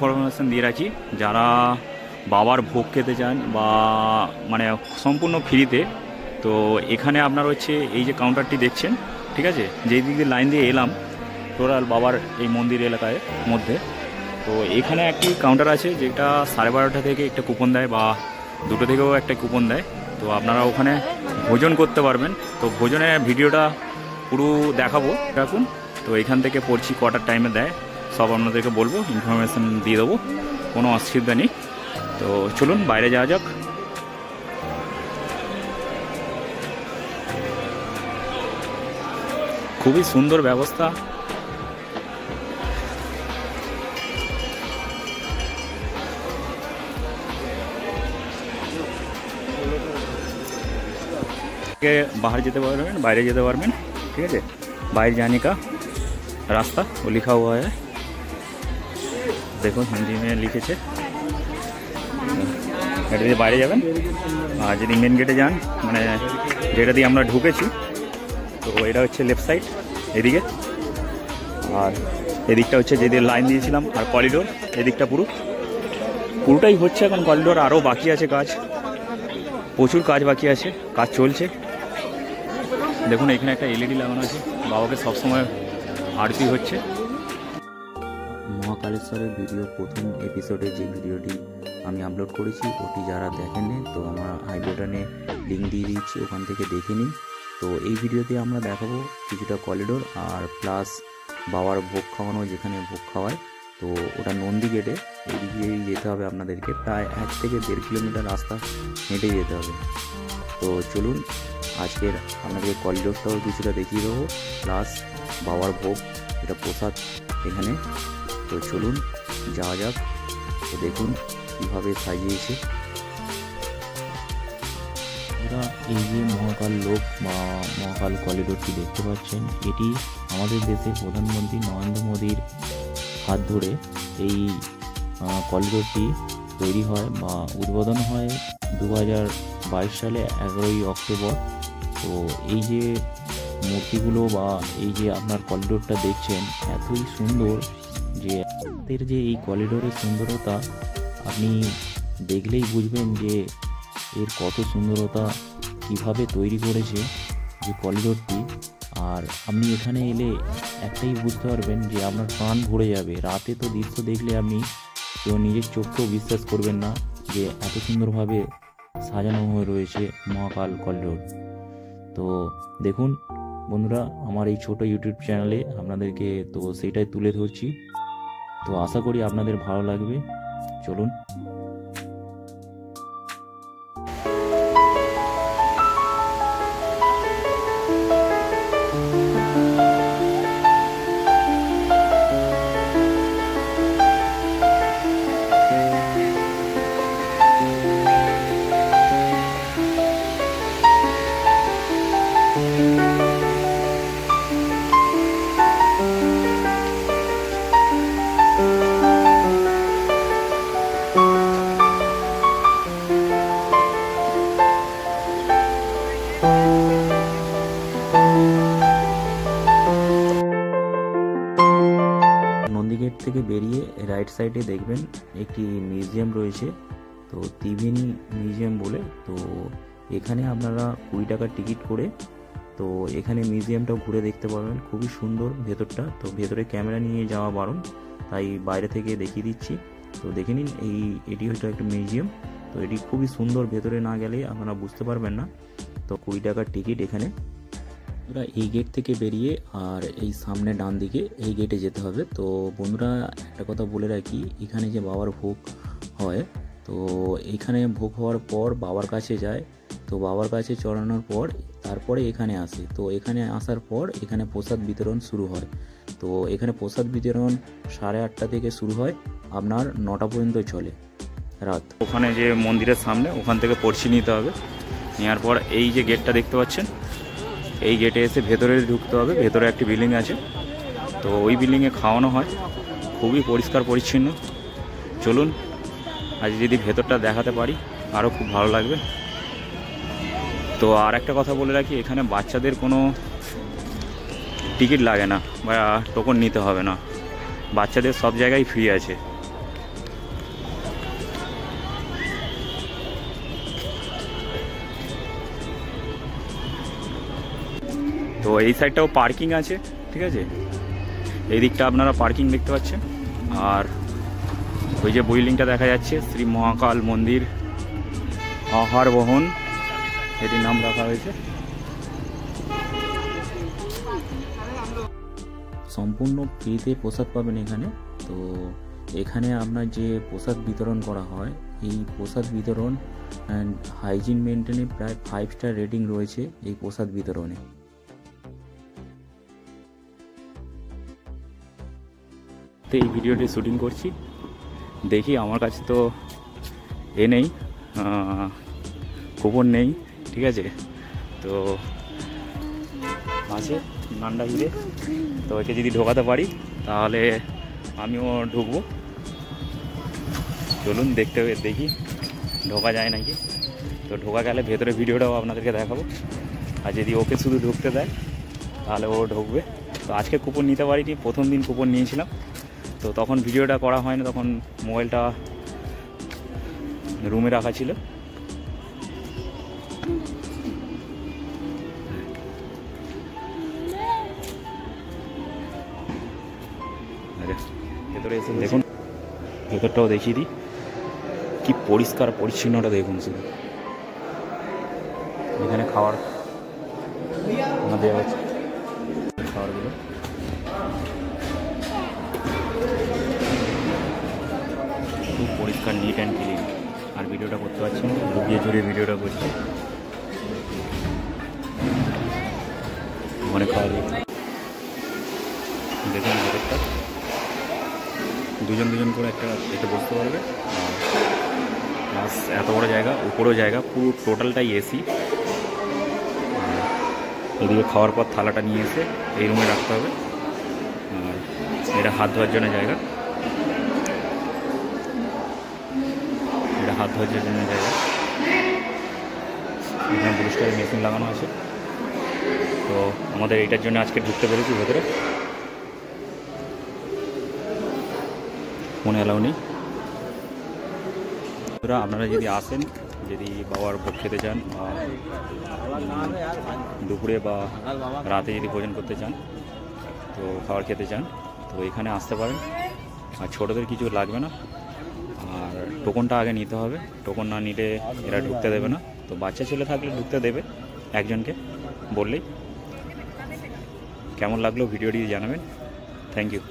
Information দিয়ে রাখি, যারা বাবার ভোগ খেতে চান বা মানে সম্পূর্ণ ফ্রিতে, তো এখানে আপনার হচ্ছে এই যে কাউন্টারটি দেখছেন, ঠিক আছে, যেই দিক দিয়ে লাইন দিয়ে এলাম টোটাল বাবার এই মন্দির এলাকায় মধ্যে, তো এখানে একটি কাউন্টার আছে যেটা 12:30 থেকে একটা কুপন দেয় বা 2টো থেকেও একটা কুপন দেয়। তো আপনারা ওখানে ভোজন করতে পারবেন। তো ভোজনের ভিডিওটা পুরো দেখাবো রাখুন। তো এখান থেকে পড়ছি কটার টাইমে দেয় সব আপনাদেরকে বলবো, ইনফরমেশান দিয়ে দেবো, কোনো অসুবিধা নেই। তো চলুন বাইরে যাওয়া যাক। খুবই সুন্দর ব্যবস্থা। बाहर যেতে পারবেন, বাইরে যেতে পারবেন, ঠিক আছে। बाहर जाने का रास्ता वो लिखा हुआ है, দেখুন হিন্দি में লিখেছে। এটা দিয়ে বাইরে যাবেন, আর যদি মেন গেটে যান মানে যেটা দিয়ে আমরা ঢুকেছি, তো এটা হচ্ছে লেফট সাইড এদিকে, আর এদিকটা হচ্ছে যেদিকে লাইন দিয়েছিলাম, আর করিডোর এদিকটা পুরোটাই হচ্ছে এখন করিডোর। আরও বাকি আছে কাজ, প্রচুর কাজ বাকি আছে, কাজ চলছে। দেখুন এখানে একটা এলইডি লাগানো আছে, বাবাকে সবসময় আরতি হচ্ছে। মহাকালেশ্বরের ভিডিও প্রথম এপিসোডে যে ভিডিওটি আমি আপলোড করেছি, ওটি যারা দেখেননি তো আমার আই বাটনে লিঙ্ক দিয়ে দিচ্ছি, ওখান থেকে দেখে নিন। তো এই ভিডিওতে আমরা দেখাবো কিছুটা করিডোর আর প্লাস বাবার ভোগ খাওয়ানো, যেখানে ভোগ খাওয়ায়, তো ওটা নন্দী গেটে, এদিকেই যেতে হবে আপনাদেরকে। প্রায় 1 থেকে 1.5 কিলোমিটার রাস্তা হেঁটে যেতে হবে। তো চলুন আজকের আপনাদের করিডোরটাও কিছুটা দেখিয়ে দেবো, প্লাস বাবার ভোগ, এটা প্রসাদ এখানে। তো চলুন যাওয়া যাক। তো দেখুন কীভাবে সাজিয়েছে। আমরা এই যে মহাকাল লোক বা মহাকাল করিডোরটি দেখতে পাচ্ছেন, এটি আমাদের দেশের প্রধানমন্ত্রী নরেন্দ্র মোদীর হাত ধরে এই করিডোরটি তৈরি হয় বা উদ্বোধন হয় 2022 সালে 11ই অক্টোবর। তো এই যে মূর্তিগুলো বা এই যে আপনার করিডোরটা দেখছেন এতই সুন্দর যে এর যে এই করিডোরের সুন্দরতা আপনি দেখলেই বুঝবেন যে এর কত সুন্দরতা, কিভাবে তৈরি করেছে যে করিডোরটি। আর আপনি এখানে এলে একটাই বুঝতে পারবেন যে আপনার প্রাণ ভরে যাবে। রাতে তো দৃশ্য দেখলে আপনি কেউ নিজের চোখকেও বিশ্বাস করবেন না যে এত সুন্দরভাবে সাজানো হয়ে রয়েছে মহাকাল করিডোর। তো দেখুন বন্ধুরা, আমার এই ছোট ইউটিউব চ্যানেলে আপনাদেরকে তো সেটাই তুলে ধরছি। তো আশা করি আপনাদের ভালো লাগবে। চলুন। নন্দীগেট থেকে বেরিয়ে রাইট সাইডে দেখবেন একটি মিউজিয়াম রয়েছে, তো ত্রিবেণী মিউজিয়াম বলে। তো এখানে আপনারা 20 টাকার টিকিট করে তো এখানে মিউজিয়ামটাও ঘুরে দেখতে পারবেন। খুবই সুন্দর ভেতরটা। তো ভেতরে ক্যামেরা নিয়ে যাওয়া বারণ, তাই বাইরে থেকে দেখিয়ে দিচ্ছি। তো দেখে নিন, এটি হয়তো একটা মিউজিয়াম। তো এটি খুবই সুন্দর, ভেতরে না গেলে আপনারা বুঝতে পারবেন না। তো 20 টাকার টিকিট এখানে। বন্ধুরা এই গেট থেকে বেরিয়ে আর এই সামনে ডান দিকে এই গেটে যেতে হবে। তো বন্ধুরা একটা কথা বলে রাখি, এখানে যে বাবার ভোগ হয়, তো এখানে ভোগ হওয়ার পর বাবার কাছে যায়, তো বাবার কাছে চড়ানোর পর তারপরে এখানে আসে। তো এখানে আসার পর এখানে প্রসাদ বিতরণ শুরু হয়। তো এখানে প্রসাদ বিতরণ 8:30 থেকে শুরু হয়, আপনার 9টা পর্যন্ত চলে রাত। ওখানে যে মন্দিরের সামনে, ওখান থেকে পড়ছি নিতে হবে। নেওয়ার পর এই যে গেটটা দেখতে পাচ্ছেন, এই গেটে এসে ভেতরে ঢুকতে হবে। ভেতরে একটি বিল্ডিং আছে, তো ওই বিল্ডিংয়ে খাওয়ানো হয়, খুবই পরিষ্কার পরিচ্ছন্ন। চলুন আজ যদি ভেতরটা দেখাতে পারি আরও খুব ভালো লাগবে। তো আর একটা কথা বলে রাখি, এখানে বাচ্চাদের কোনো টিকিট লাগে না বা টোকন নিতে হবে না, বাচ্চাদের সব জায়গায় ফ্রি আছে। তো এই সাইডটাও পার্কিং আছে, ঠিক আছে। এই দিকটা আপনারা পার্কিং দেখতে পাচ্ছেন। আর ওই যে বিল্ডিংটা দেখা যাচ্ছে শ্রী মহাকাল মন্দির আহার বহন, এটির নাম রাখা হয়েছে। সম্পূর্ণ ফ্রিতে প্রসাদ পাবেন এখানে। তো এখানে আপনার যে প্রসাদ বিতরণ করা হয়, এই প্রসাদ বিতরণ অ্যান্ড হাইজিন মেনটেনে প্রায় 5 স্টার রেটিং রয়েছে এই প্রসাদ বিতরণে। তো এই ভিডিওটি শ্যুটিং করছি, দেখি আমার কাছে তো নেই, কুপন নেই, ঠিক আছে। তো আছে নান্ডা হিরে, তো একে যদি ঢোকাতে পারি তাহলে আমিও ঢুকবো। চলুন দেখি ঢোকা যায় নাকি। তো ঢোকা গেলে ভেতরে ভিডিওটাও আপনাদেরকে দেখাবো। আর যদি ওকে শুধু ঢুকতে দেয় তাহলে ও ঢুকবে। তো আজকে কুপন নিতে পারিনি, প্রথম দিন কুপন নিয়েছিলাম, তো তখন ভিডিওটা করা হয় না, তখন মোবাইলটা রুমে রাখা ছিল। ভেতরে এসে দেখুন, ভেতরটাও দেখিয়ে দিই, কি পরিষ্কার পরিচ্ছন্নটা দেখুন শুধু। এখানে খাওয়ার দেওয়া হচ্ছে, খাবারগুলো খুব পরিষ্কার, নিট অ্যান্ড ক্লিন। আর ভিডিওটা করতে পারছি না, লুকিয়ে চুরিয়ে ভিডিওটা করছি। অনেক খাওয়া দেখুন, ভেতরটা দুজন করে একটা এতে বসতে পারবে। প্লাস এত বড় জায়গা, উপরেও জায়গা, পুরো টোটালটাই এসি। এদিকে খাওয়ার পর থালাটা নিয়ে এসে এই রুমে রাখতে হবে। আর এটা হাত ধোয়ার জন্য জায়গা, এটা হাত ধোয়ার জন্য জায়গা। এখানে ব্লুস্টারের মেশিন লাগানো আছে। তো আমাদের এটার জন্য আজকে ঢুকতে পেরেছি ভেতরে, মনে অ্যালাউ নেই। আপনারা যদি আসেন, যদি বাবার ভোগ খেতে চান বা দুপুরে বা রাতে যদি ভোজন করতে চান, তো খাবার খেতে চান, তো এখানে আসতে পারেন। আর ছোটোদের কিছু লাগবে না, আর টোকনটা আগে নিতে হবে। টোকন না নিলে এরা ঢুকতে দেবে না। তো বাচ্চা ছেলে থাকলে ঢুকতে দেবে একজনকে বললেই। কেমন লাগলো ভিডিওটি জানাবেন। Thank you.